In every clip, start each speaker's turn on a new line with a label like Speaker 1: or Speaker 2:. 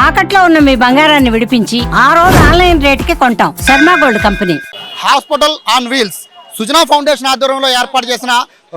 Speaker 1: తాకట్లో ఉన్న మీ బంగారాన్ని విడిపించి ఆ రోజు ఆన్లైన్ రేటుకి కొంటాం. Sharma gold company.
Speaker 2: Hospital on wheels Sujana foundation ఆధ్వర్యంలో ఏర్పాటు చేసిన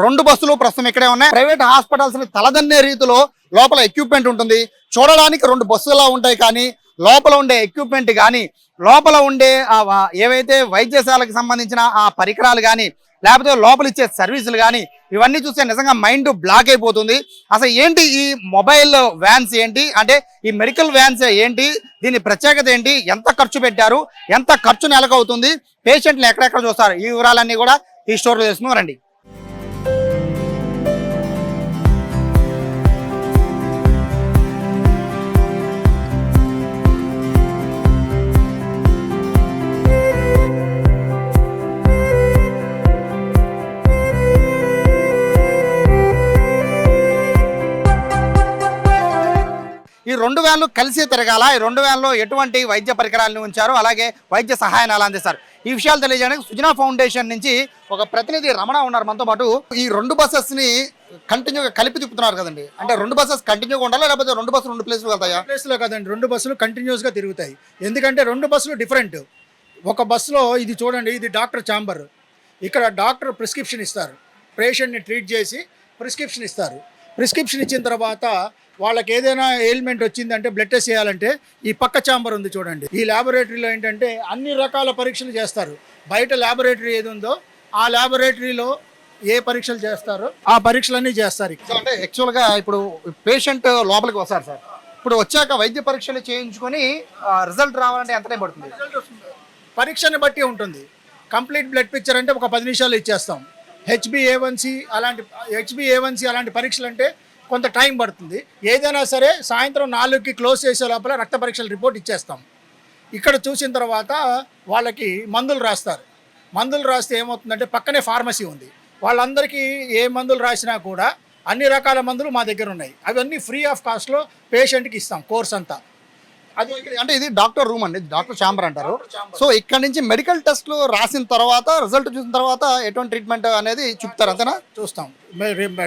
Speaker 2: 2 బస్సులు ప్రస్తుతం ఇక్కడే ఉన్నాయి. ప్రైవేట్ హాస్పిటల్స్ ని తలదన్నే రీతిలో లోపల ఎక్విప్మెంట్ ఉంటుంది. చూడడానికి 2 బస్సులా ఉంటాయి, కానీ లోపల ఉండే ఎక్విప్మెంట్ కానీ లోపల ఉండే ఏవైతే వైద్యశాలకు సంబంధించిన ఆ పరికరాలు కానీ లేకపోతే లోపల ఇచ్చే సర్వీసులు కానీ ఇవన్నీ చూస్తే నిజంగా మైండ్ బ్లాక్ అయిపోతుంది. అసలు ఏంటి ఈ మొబైల్ వ్యాన్స్ ఏంటి, అంటే ఈ మెడికల్ వ్యాన్స్ ఏంటి, దీని ప్రత్యేకత ఏంటి, ఎంత ఖర్చు పెట్టారు, ఎంత ఖర్చు నెలకు అవుతుంది, పేషెంట్లు ఎక్కడెక్కడ చూస్తారు, ఈ వివరాలన్నీ కూడా ఈ స్టోర్లో తెలుసుకున్నాం. రండి. ఈ 2 వ్యాన్లు కలిసి తిరగాల, ఈ 2 వ్యాన్లో ఎటువంటి వైద్య పరికరాలను ఉంచారు, అలాగే వైద్య సహాయాన్ని ఎలా అందిస్తారు, ఈ విషయాలు తెలియజేయడానికి సుజనా ఫౌండేషన్ నుంచి ఒక ప్రతినిధి రమణ ఉన్నారు మనతో పాటు. ఈ 2 బస్సెస్ ని కంటిన్యూగా కలిపి తిప్పుతున్నారు కదండి, అంటే 2 బస్సెస్ కంటిన్యూగా ఉండాలా లేకపోతే 2 బస్సులు 2 ప్లేస్లు వెళ్తాయా?
Speaker 3: ప్లేస్లో కదండి, 2 బస్సులు కంటిన్యూస్గా తిరుగుతాయి. ఎందుకంటే 2 బస్సులు డిఫరెంట్. ఒక బస్సులో ఇది చూడండి, ఇది డాక్టర్ ఛాంబర్. ఇక్కడ డాక్టర్ ప్రిస్క్రిప్షన్ ఇస్తారు, పేషెంట్ని ట్రీట్ చేసి ప్రిస్క్రిప్షన్ ఇస్తారు. ప్రిస్క్రిప్షన్ ఇచ్చిన తర్వాత వాళ్ళకి ఏదైనా ఎయిల్మెంట్ వచ్చిందంటే బ్లడ్ టెస్ట్ చేయాలంటే ఈ పక్క ఛాంబర్ ఉంది చూడండి. ఈ ల్యాబొరేటరీలో ఏంటంటే అన్ని రకాల పరీక్షలు చేస్తారు. బయట ల్యాబొరేటరీ ఏది ఉందో ఆ ల్యాబొరేటరీలో ఏ పరీక్షలు చేస్తారో ఆ పరీక్షలన్నీ చేస్తారు.
Speaker 2: అంటే యాక్చువల్గా ఇప్పుడు పేషెంట్ లోపలికి వస్తారు సార్, ఇప్పుడు వచ్చాక వైద్య పరీక్షలు చేయించుకొని రిజల్ట్ రావాలంటే ఎంత టైం పడుతుంది?
Speaker 3: పరీక్షని బట్టి ఉంటుంది. కంప్లీట్ బ్లడ్ పిక్చర్ అంటే ఒక 10 నిమిషాలు ఇచ్చేస్తాం. హెచ్బిఏవన్సి అలాంటి పరీక్షలు అంటే కొంత టైం పడుతుంది. ఏదైనా సరే సాయంత్రం 4కి క్లోజ్ చేసే లోపల రక్త పరీక్షల రిపోర్ట్ ఇచ్చేస్తాం. ఇక్కడ చూసిన తర్వాత వాళ్ళకి మందులు రాస్తారు. మందులు రాస్తే ఏమవుతుందంటే పక్కనే ఫార్మసీ ఉంది, వాళ్ళందరికీ ఏ మందులు రాసినా కూడా అన్ని రకాల మందులు మా దగ్గర ఉన్నాయి. అవన్నీ ఫ్రీ ఆఫ్ కాస్ట్లో పేషెంట్కి ఇస్తాం కోర్స్ అంతా.
Speaker 2: అది అంటే ఇది డాక్టర్ రూమ్ అండి, డాక్టర్ ఛాంబర్ అంటారు. సో ఇక్కడ నుంచి మెడికల్ టెస్ట్లు రాసిన తర్వాత రిజల్ట్ చూసిన తర్వాత ఎటువంటి ట్రీట్మెంట్ అనేది చూపుతారు, అంతేనా?
Speaker 3: చూస్తాం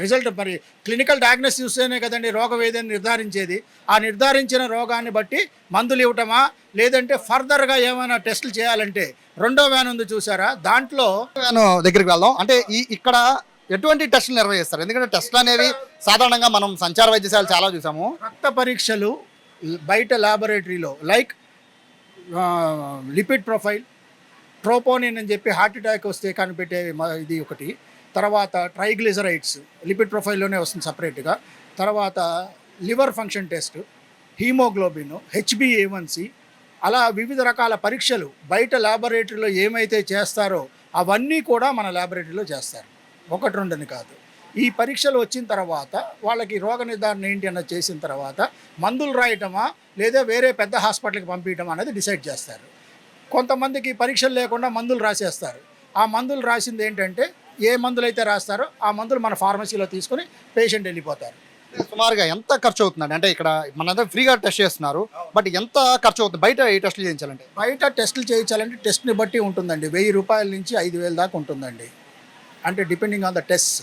Speaker 3: రిజల్ట్. మరి క్లినికల్ డయాగ్నోసిస్ చూస్తేనే కదండి రోగం ఏదైనా నిర్ధారించేది. ఆ నిర్ధారించిన రోగాన్ని బట్టి మందులు ఇవ్వటమా లేదంటే ఫర్దర్గా ఏమైనా టెస్టులు చేయాలంటే 2వ వ్యాన్ ఉంది చూసారా, దాంట్లో
Speaker 2: వ్యాన్ దగ్గరికి వెళ్దాం. అంటే ఇక్కడ ఎటువంటి టెస్టులు నిర్వహిస్తారు? ఎందుకంటే టెస్టులు అనేవి సాధారణంగా మనం సంచార వైద్యశాల చాలా చూసాము.
Speaker 3: రక్త పరీక్షలు బయట ల్యాబొరేటరీలో లైక్ లిపిడ్ ప్రొఫైల్, ట్రోపోనిన్ అని చెప్పి హార్ట్ అటాక్ వస్తే కనిపెట్టే ఇది ఒకటి. తర్వాత ట్రైగ్లిజరైడ్స్ లిపిడ్ ప్రొఫైల్లోనే వస్తుంది సపరేట్గా. తర్వాత లివర్ ఫంక్షన్ టెస్ట్, హీమోగ్లోబిన్, హెచ్బిఏవన్సి, అలా వివిధ రకాల పరీక్షలు బయట ల్యాబొరేటరీలో ఏమైతే చేస్తారో అవన్నీ కూడా మన ల్యాబొరేటరీలో చేస్తారు. 1-2 కాదు. ఈ పరీక్షలు వచ్చిన తర్వాత వాళ్ళకి రోగ నిర్ధారణ ఏంటి అన్నది చేసిన తర్వాత మందులు రాయటమా లేదా వేరే పెద్ద హాస్పిటల్కి పంపించడం అనేది డిసైడ్ చేస్తారు. కొంతమందికి పరీక్షలు లేకుండా మందులు రాసేస్తారు. ఆ మందులు రాసింది ఏంటంటే ఏ మందులు అయితే రాస్తారో ఆ మందులు మన ఫార్మసీలో తీసుకొని పేషెంట్ వెళ్ళిపోతారు.
Speaker 2: సుమారుగా ఎంత ఖర్చు అవుతుందండి? అంటే ఇక్కడ మనందరూ ఫ్రీగా టెస్ట్ చేస్తున్నారు, బట్ ఎంత ఖర్చు అవుతుంది బయట ఈ టెస్టులు చేయించాలంటే?
Speaker 3: బయట టెస్టులు చేయించాలంటే టెస్ట్ని బట్టి ఉంటుందండి. 1000 రూపాయల నుంచి 5000 దాకా ఉంటుందండి, అంటే డిపెండింగ్ ఆన్ ద టెస్ట్.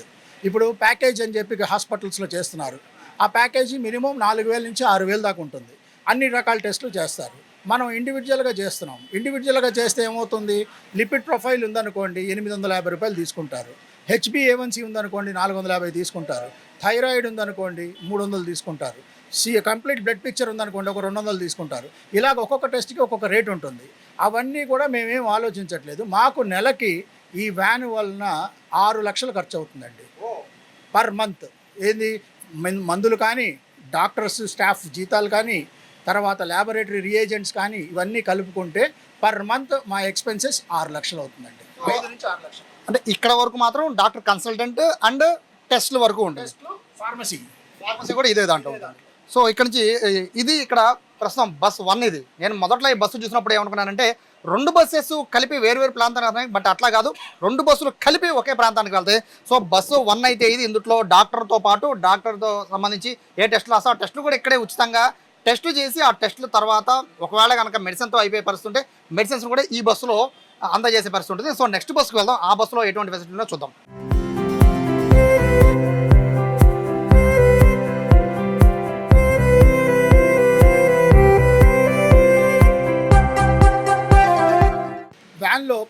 Speaker 3: ఇప్పుడు ప్యాకేజ్ అని చెప్పి హాస్పిటల్స్లో చేస్తున్నారు. ఆ ప్యాకేజీ మినిమం 4000 నుంచి 6000 దాకా ఉంటుంది. అన్ని రకాల టెస్టులు చేస్తారు. మనం ఇండివిజువల్గా చేస్తున్నాం. ఇండివిజువల్గా చేస్తే ఏమవుతుంది, లిపిడ్ ప్రొఫైల్ ఉందనుకోండి 850 రూపాయలు తీసుకుంటారు. హెచ్బిఏవన్సి ఉందనుకోండి 450 తీసుకుంటారు. థైరాయిడ్ ఉందనుకోండి 300 తీసుకుంటారు. కంప్లీట్ బ్లడ్ పిక్చర్ ఉందనుకోండి ఒక 200 తీసుకుంటారు. ఇలాగ ఒక్కొక్క టెస్ట్కి ఒక్కొక్క రేట్ ఉంటుంది. అవన్నీ కూడా మేమేం ఆలోచించట్లేదు. మాకు నెలకి ఈ వ్యాన్ వలన 6 లక్షలు ఖర్చు అవుతుందండి పర్ మంత్. ఏంది మందులు కానీ, డాక్టర్స్ స్టాఫ్ జీతాలు కానీ, తర్వాత ల్యాబొరేటరీ రియేజెంట్స్ కానీ ఇవన్నీ కలుపుకుంటే పర్ మంత్ మా ఎక్స్పెన్సెస్ 6 లక్షలు అవుతుందండి. 5 నుంచి 6 లక్షలు.
Speaker 2: అంటే ఇక్కడ వరకు మాత్రం డాక్టర్ కన్సల్టెంట్ అండ్ టెస్ట్ల వరకు ఉంటుంది.
Speaker 3: ఫార్మసీ
Speaker 2: కూడా ఇదే దాంట్లో ఉంటుంది. సో ఇక్కడ నుంచి ఇది ఇక్కడ ప్రస్తుతం బస్ 1 ఇది. నేను మొదట్లో ఈ బస్సు చూసినప్పుడు ఏమనుకున్నానంటే 2 బస్సెస్ కలిపి వేరు ప్రాంతానికి వెళ్తాయి, బట్ అట్లా కాదు, 2 బస్సులు కలిపి ఒకే ప్రాంతానికి వెళ్తాయి. సో బస్సు 1 అయితే ఇది. ఇందులో డాక్టర్తో పాటు డాక్టర్తో సంబంధించి ఏ టెస్టులు వస్తాయో ఆ టెస్టులు కూడా ఇక్కడే ఉచితంగా టెస్టులు చేసి ఆ టెస్టుల తర్వాత ఒకవేళ కనుక మెడిసిన్తో అయిపోయే పరిస్థితి ఉంటే మెడిసిన్స్ కూడా ఈ బస్సులో అందజేసే పరిస్థితి ఉంటుంది. సో నెక్స్ట్ బస్సుకు వెళ్దాం, ఆ బస్సులో ఎటువంటి ఫెసిలిటీ ఉందో చూద్దాం.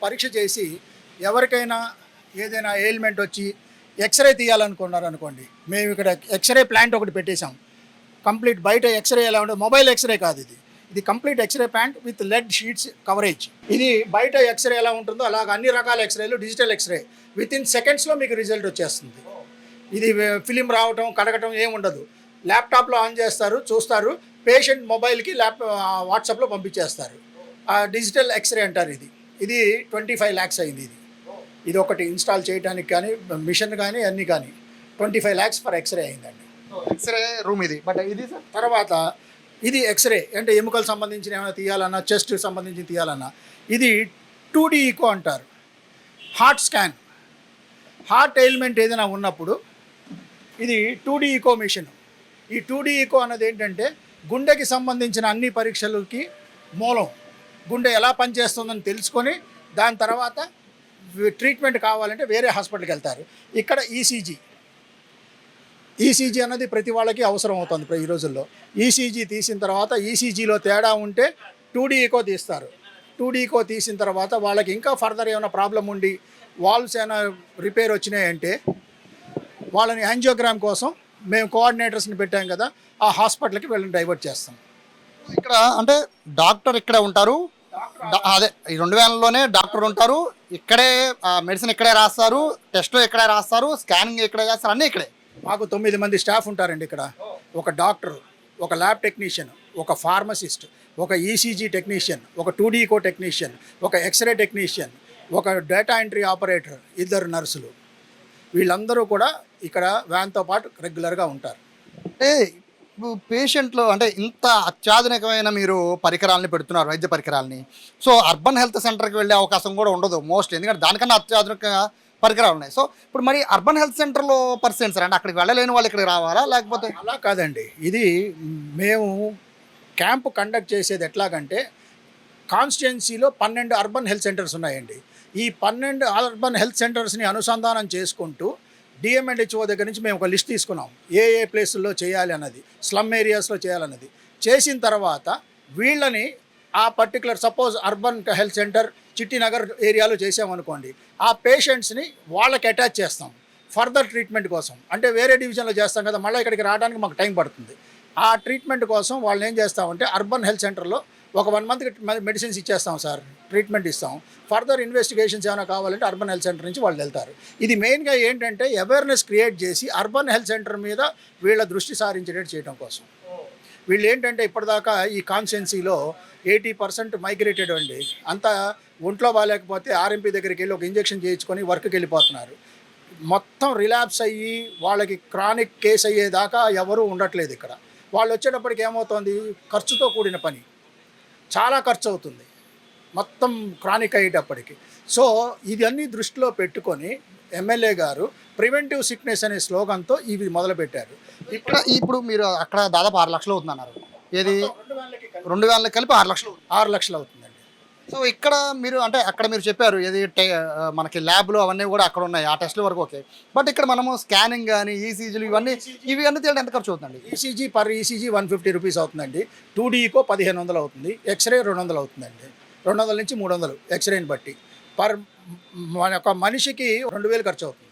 Speaker 3: పరీక్ష చేసి ఎవరికైనా ఏదైనా ఎయిల్మెంట్ వచ్చి ఎక్స్రే తీయాలనుకున్నారు అనుకోండి, మేము ఇక్కడ ఎక్స్రే ప్లాంట్ ఒకటి పెట్టేశాం. కంప్లీట్ బయట ఎక్స్రే ఎలా ఉంటుంది, మొబైల్ ఎక్స్రే కాదు ఇది complete X-ray plant with lead sheets coverage. ఇది బయట ఎక్స్రే ఎలా ఉంటుందో అలాగ అన్ని రకాల ఎక్స్రేలు డిజిటల్ ఎక్స్రే విత్ ఇన్ సెకండ్స్లో మీకు రిజల్ట్ వచ్చేస్తుంది. ఇది ఫిలిం రావటం కడగటం ఏం ఉండదు. ల్యాప్టాప్లో ఆన్ చేస్తారు, చూస్తారు, పేషెంట్ మొబైల్కి వాట్సాప్లో పంపించేస్తారు. డిజిటల్ ఎక్స్రే అంటారు. ఇది 25 lakhs అయింది. ఇది ఒకటి ఇన్స్టాల్ చేయడానికి కానీ మిషన్ కానీ అన్నీ కానీ 25 lakhs ఫర్ ఎక్స్రే అయిందండి.
Speaker 2: ఎక్స్రే రూమ్ ఇది. బట్ ఇది సార్
Speaker 3: తర్వాత ఇది ఎక్స్రే అంటే ఎముకలకు సంబంధించిన ఏమైనా తీయాలన్నా, చెస్ట్ సంబంధించి తీయాలన్నా ఇది 2D ఈకో అంటారు. హార్ట్ స్కాన్, హార్ట్ ఎయిల్మెంట్ ఏదైనా ఉన్నప్పుడు ఇది 2D ఈకో మిషన్. ఈ 2D ఈకో అన్నది ఏంటంటే గుండెకి సంబంధించిన అన్ని పరీక్షలకి మూలం. గుండె ఎలా పనిచేస్తుందని తెలుసుకొని దాని తర్వాత ట్రీట్మెంట్ కావాలంటే వేరే హాస్పిటల్కి వెళ్తారు. ఇక్కడ ఈసీజీ అన్నది ప్రతి వాళ్ళకి అవసరం అవుతుంది ఈ రోజుల్లో. ఈసీజీ తీసిన తర్వాత ఈసీజీలో తేడా ఉంటే 2D ఈకో తీస్తారు. 2D ఈకో తీసిన తర్వాత వాళ్ళకి ఇంకా ఫర్దర్ ఏమైనా ప్రాబ్లం ఉండి వాల్వ్స్ ఏమైనా రిపేర్ వచ్చినాయంటే వాళ్ళని యాంజియోగ్రామ్ కోసం మేము కోఆర్డినేటర్స్ని పెట్టాం కదా, ఆ హాస్పిటల్కి వెళ్ళి డైవర్ట్ చేస్తాం.
Speaker 2: ఇక్కడ అంటే డాక్టర్ ఇక్కడే ఉంటారు, అదే ఈ 2000లోనే డాక్టర్ ఉంటారు, ఇక్కడే మెడిసిన్ ఇక్కడే రాస్తారు, టెస్ట్లు ఇక్కడే రాస్తారు, స్కానింగ్ ఇక్కడే చేస్తారు, అన్నీ ఇక్కడే.
Speaker 3: మాకు 9 మంది స్టాఫ్ ఉంటారండి ఇక్కడ. ఒక డాక్టర్, ఒక ల్యాబ్ టెక్నీషియన్, ఒక ఫార్మసిస్ట్, ఒక ఈసీజీ టెక్నీషియన్, ఒక 2D ఈకో టెక్నీషియన్, ఒక ఎక్స్రే టెక్నీషియన్, ఒక డేటా ఎంట్రీ ఆపరేటర్, 2 నర్సులు. వీళ్ళందరూ కూడా ఇక్కడ వ్యాన్తో పాటు రెగ్యులర్గా ఉంటారు.
Speaker 2: అంటే పేషెంట్లో అంటే ఇంత అత్యాధునికమైన మీరు పరికరాలని పెడుతున్నారు, వైద్య పరికరాలని. సో అర్బన్ హెల్త్ సెంటర్కి వెళ్ళే అవకాశం కూడా ఉండదు మోస్ట్, ఎందుకంటే దానికన్నా అత్యాధునిక పరికరాలు ఉన్నాయి. సో ఇప్పుడు మరి అర్బన్ హెల్త్ సెంటర్లో పరిస్థితి సార్, అంటే అక్కడికి వెళ్ళలేని వాళ్ళు ఇక్కడికి రావాలా లేకపోతే?
Speaker 3: అలా కాదండి, ఇది మేము క్యాంపు కండక్ట్ చేసేది ఎట్లాగంటే కాన్స్టిట్యున్సీలో 12 అర్బన్ హెల్త్ సెంటర్స్ ఉన్నాయండి. ఈ 12 అర్బన్ హెల్త్ సెంటర్స్ని అనుసంధానం చేసుకుంటూ డిఎంఎండ్హెచ్ఓ దగ్గర నుంచి మేము ఒక లిస్ట్ తీసుకున్నాం, ఏ ప్లేసుల్లో చేయాలి అన్నది, స్లమ్ ఏరియాస్లో చేయాలన్నది. చేసిన తర్వాత వీళ్ళని ఆ particular suppose urban health centre Chittinagar ఏరియాలో చేసామనుకోండి, ఆ పేషెంట్స్ని వాళ్ళకి అటాచ్ చేస్తాం ఫర్దర్ ట్రీట్మెంట్ కోసం. అంటే వేరే డివిజన్లో చేస్తాం కదా, మళ్ళీ ఇక్కడికి రావడానికి మాకు టైం పడుతుంది. ఆ ట్రీట్మెంట్ కోసం వాళ్ళని ఏం చేస్తామంటే అర్బన్ హెల్త్ సెంటర్లో ఒక 1 monthకి మెడిసిన్స్ ఇచ్చేస్తాం సార్, ట్రీట్మెంట్ ఇస్తాం. ఫర్దర్ ఇన్వెస్టిగేషన్స్ ఏమైనా కావాలంటే అర్బన్ హెల్త్ సెంటర్ నుంచి వాళ్ళు వెళ్తారు. ఇది మెయిన్గా ఏంటంటే అవేర్నెస్ క్రియేట్ చేసి అర్బన్ హెల్త్ సెంటర్ మీద వీళ్ళ దృష్టి సారించేటట్టు చేయడం కోసం. వీళ్ళు ఏంటంటే ఇప్పటిదాకా ఈ కాన్స్టిట్యున్సీలో 80% మైగ్రేటెడ్ అండి. అంతా ఒంట్లో బాగాలేకపోతే ఆర్ఎంపీ దగ్గరికి వెళ్ళి ఒక ఇంజెక్షన్ చేయించుకొని వర్క్కి వెళ్ళిపోతున్నారు. మొత్తం రిలాప్స్ అయ్యి వాళ్ళకి క్రానిక్ కేసు అయ్యేదాకా ఎవరూ ఉండట్లేదు ఇక్కడ. వాళ్ళు వచ్చేటప్పటికి ఏమవుతుంది, ఖర్చుతో కూడిన పని, చాలా ఖర్చు అవుతుంది మొత్తం క్రానిక్ అయ్యేటప్పటికి. సో ఇవన్నీ దృష్టిలో పెట్టుకొని ఎమ్మెల్యే గారు ప్రివెంటివ్ సిక్నెస్ అనే స్లోగన్తో ఇవి మొదలుపెట్టారు.
Speaker 2: ఇప్పుడు మీరు అక్కడ దాదాపు 6 లక్షలు అవుతుందన్నారు. ఏది 2000 కలిపి 6 లక్షలు?
Speaker 3: 6 లక్షలు అవుతుందండి.
Speaker 2: సో ఇక్కడ మీరు అంటే అక్కడ మీరు చెప్పారు ఏది మనకి ల్యాబ్లు అవన్నీ కూడా అక్కడ ఉన్నాయి, ఆ టెస్ట్ల వరకు ఓకే. బట్ ఇక్కడ మనము స్కానింగ్ కానీ ఈసీజీలు ఇవన్నీ తేడా ఎంత ఖర్చు అవుతుందండి?
Speaker 3: ఈసీజీ పర్ ఈసీజీ 150 రూపీస్ అవుతుందండి. 2D ఈకో 1500 అవుతుంది. ఎక్స్రే 200 అవుతుందండి. 200 నుంచి 300 ఎక్స్రేని బట్టి. ఒక మనిషికి 2000 ఖర్చు అవుతుంది.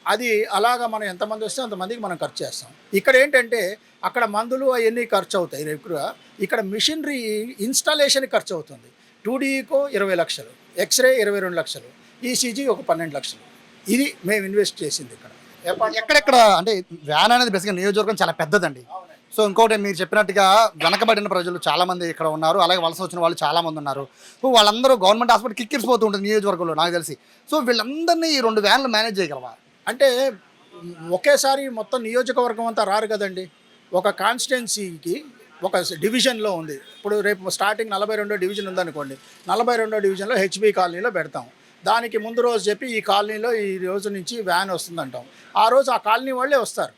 Speaker 3: అది అలాగా మనం ఎంతమంది వస్తే అంతమందికి మనం ఖర్చు చేస్తాం. ఇక్కడ ఏంటంటే అక్కడ మందులు అవన్నీ ఖర్చు అవుతాయి ఎక్కువగా, ఇక్కడ మిషనరీ ఇన్స్టాలేషన్ ఖర్చు అవుతుంది. 2D ఈకో 20 లక్షలు, ఎక్స్రే 22 లక్షలు, ఈసీజీ ఒక 12 లక్షలు. ఇది మేము ఇన్వెస్ట్ చేసింది ఇక్కడ.
Speaker 2: ఎక్కడెక్కడ అంటే వ్యాన్ అనేది బేసిక్గా నియోజకవర్గం చాలా పెద్దదండి. సో ఇంకోటి మీరు చెప్పినట్టుగా వెనకబడిన ప్రజలు చాలామంది ఇక్కడ ఉన్నారు, అలాగే వలస వచ్చిన వాళ్ళు చాలామంది ఉన్నారు. సో వాళ్ళందరూ గవర్నమెంట్ హాస్పిటల్ కిక్కిరిసిపోతూ ఉంటుంది నియోజకవర్గంలో నాకు తెలిసి. సో వీళ్ళందరినీ ఈ 2 వ్యాన్లు మేనేజ్ చేయగలవా?
Speaker 3: అంటే ఒకేసారి మొత్తం నియోజకవర్గం అంతా రారు కదండి. ఒక కాన్స్టిట్యున్సీకి ఒక డివిజన్లో ఉంది. ఇప్పుడు రేపు స్టార్టింగ్ 42వ డివిజన్ ఉందనుకోండి, 42వ డివిజన్లో హెచ్బి కాలనీలో పెడతాం. దానికి ముందు రోజు చెప్పి ఈ కాలనీలో ఈ రోజు నుంచి వ్యాన్ వస్తుందంటాం. ఆ రోజు ఆ కాలనీ వాళ్ళే వస్తారు.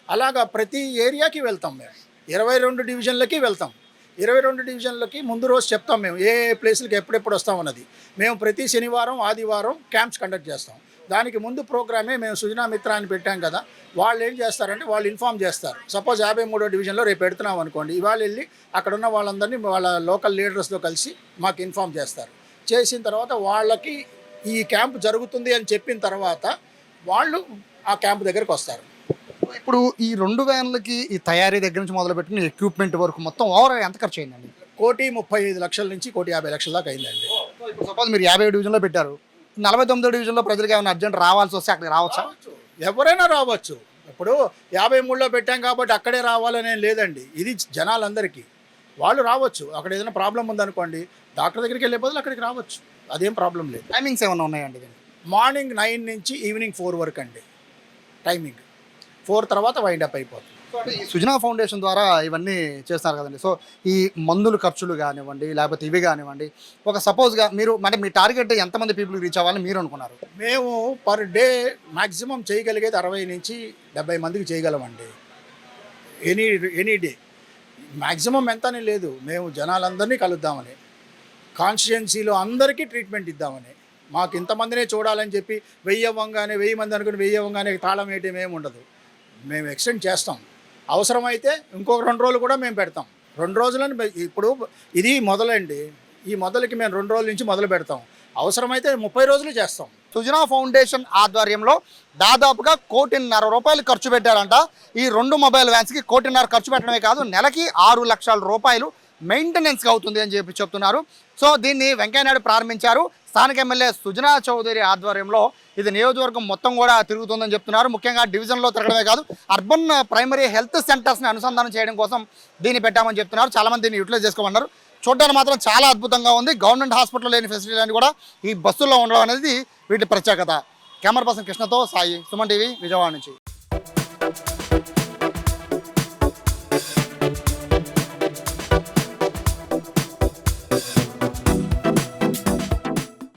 Speaker 3: అలాగా ప్రతి ఏరియాకి వెళ్తాం మేము. 22 డివిజన్లకి వెళ్తాం. 22 డివిజన్లకి ముందు రోజు చెప్తాం మేము ఏ ప్లేసులకి ఎప్పుడెప్పుడు వస్తామన్నది. మేము ప్రతి శనివారం ఆదివారం క్యాంప్స్ కండక్ట్ చేస్తాం. దానికి ముందు ప్రోగ్రామే మేము సుజనా మిత్ర అని పెట్టాం కదా, వాళ్ళు ఏం చేస్తారంటే వాళ్ళు ఇన్ఫామ్ చేస్తారు. సపోజ్ 53వ డివిజన్లో రేపు పెడుతున్నాం అనుకోండి, ఇవాళ వెళ్ళి అక్కడ ఉన్న వాళ్ళందరినీ వాళ్ళ లోకల్ లీడర్స్తో కలిసి మాకు ఇన్ఫామ్ చేస్తారు. చేసిన తర్వాత వాళ్ళకి ఈ క్యాంప్ జరుగుతుంది అని చెప్పిన తర్వాత వాళ్ళు ఆ క్యాంప్ దగ్గరికి వస్తారు.
Speaker 2: ఇప్పుడు ఈ 2 వ్యాన్లకి ఈ తయారీ దగ్గర నుంచి మొదలు పెట్టుకుని ఎక్విప్మెంట్ వరకు మొత్తం ఓవర్ ఎంత ఖర్చు అయిందండి?
Speaker 3: 1,35,00,000 నుంచి 1,50,00,000 దాకా అయిందండి.
Speaker 2: ఇప్పుడు సపోజ్ మీరు 50 డివిజన్లో పెట్టారు, 49 డివిజన్లో ప్రజలకు ఏమైనా అర్జెంట్ రావాల్సి వస్తే అక్కడికి రావచ్చా?
Speaker 3: ఎవరైనా రావచ్చు. ఇప్పుడు 53లో పెట్టాం కాబట్టి అక్కడే రావాలనే లేదండి. ఇది జనాలందరికీ వాళ్ళు రావచ్చు. అక్కడ ఏదైనా ప్రాబ్లం ఉందనుకోండి, డాక్టర్ దగ్గరికి వెళ్ళే బదులు అక్కడికి రావచ్చు. అదేం ప్రాబ్లం లేదు.
Speaker 2: టైమింగ్స్ ఏమైనా ఉన్నాయండి దీనికి?
Speaker 3: మార్నింగ్ 9 నుంచి ఈవినింగ్ 4 వరకు అండి టైమింగ్. 4 తర్వాత వైండప్ అయిపోతుంది.
Speaker 2: సో అంటే ఈ సుజనా ఫౌండేషన్ ద్వారా ఇవన్నీ చేస్తున్నారు కదండి. సో ఈ మందులు ఖర్చులు కానివ్వండి, లేకపోతే ఇవి కానివ్వండి, ఒక సపోజ్గా మీరు అంటే మీ టార్గెట్ ఎంతమంది పీపుల్కి రీచ్ అవ్వాలని మీరు అనుకున్నారు?
Speaker 3: మేము పర్ డే మ్యాక్సిమం చేయగలిగేది 60 నుంచి 70 మందికి చేయగలమండి. ఎనీ డే మ్యాక్సిమం ఎంతనే లేదు. మేము జనాలందరినీ కలుద్దామని, కాన్స్టిట్యుయెన్సీలో అందరికీ ట్రీట్మెంట్ ఇద్దామని. మాకు ఇంతమందినే చూడాలని చెప్పి 1000 అవ్వంగానే 1000 మంది అనుకుని 1000 అవ్వంగానే తాళం వేయటం ఏమి ఉండదు. మేము ఎక్స్టెండ్ చేస్తాం. అవసరమైతే ఇంకొక 2 రోజులు కూడా మేము పెడతాం. 2 రోజులని ఇప్పుడు ఇది మొదలండి. ఈ మొదలుకి మేము 2 రోజుల నుంచి మొదలు పెడతాం. అవసరమైతే 30 రోజులు చేస్తాం.
Speaker 2: సుజనా ఫౌండేషన్ ఆధ్వర్యంలో దాదాపుగా 1,50,00,000 రూపాయలు ఖర్చు పెట్టారంట. ఈ 2 మొబైల్ వ్యాన్స్కి 1,50,00,000 ఖర్చు పెట్టడమే కాదు, నెలకి 6 లక్షల రూపాయలు మెయింటెనెన్స్కి అవుతుంది అని చెప్పి చెప్తున్నారు. సో దీన్ని వెంకయ్యనాయుడు ప్రారంభించారు. స్థానిక ఎమ్మెల్యే సుజనా చౌదరి ఆధ్వర్యంలో ఇది నియోజకవర్గం మొత్తం కూడా తిరుగుతుందని చెప్తున్నారు. ముఖ్యంగా డివిజన్లో తిరగడమే కాదు, అర్బన్ ప్రైమరీ హెల్త్ సెంటర్స్ని అనుసంధానం చేయడం కోసం దీన్ని పెట్టామని చెప్తున్నారు. చాలామంది దీన్ని యూటిలైజ్ చేసుకోమన్నారు. చూడడానికి మాత్రం చాలా అద్భుతంగా ఉంది. గవర్నమెంట్ హాస్పిటల్ లేని ఫెసిలిటీ కూడా ఈ బస్సుల్లో ఉండడం అనేది వీటి ప్రత్యేకత. కెమెరా పర్సన్ కృష్ణతో సాయి, సుమన్ టీవీ, విజయవాడ నుంచి.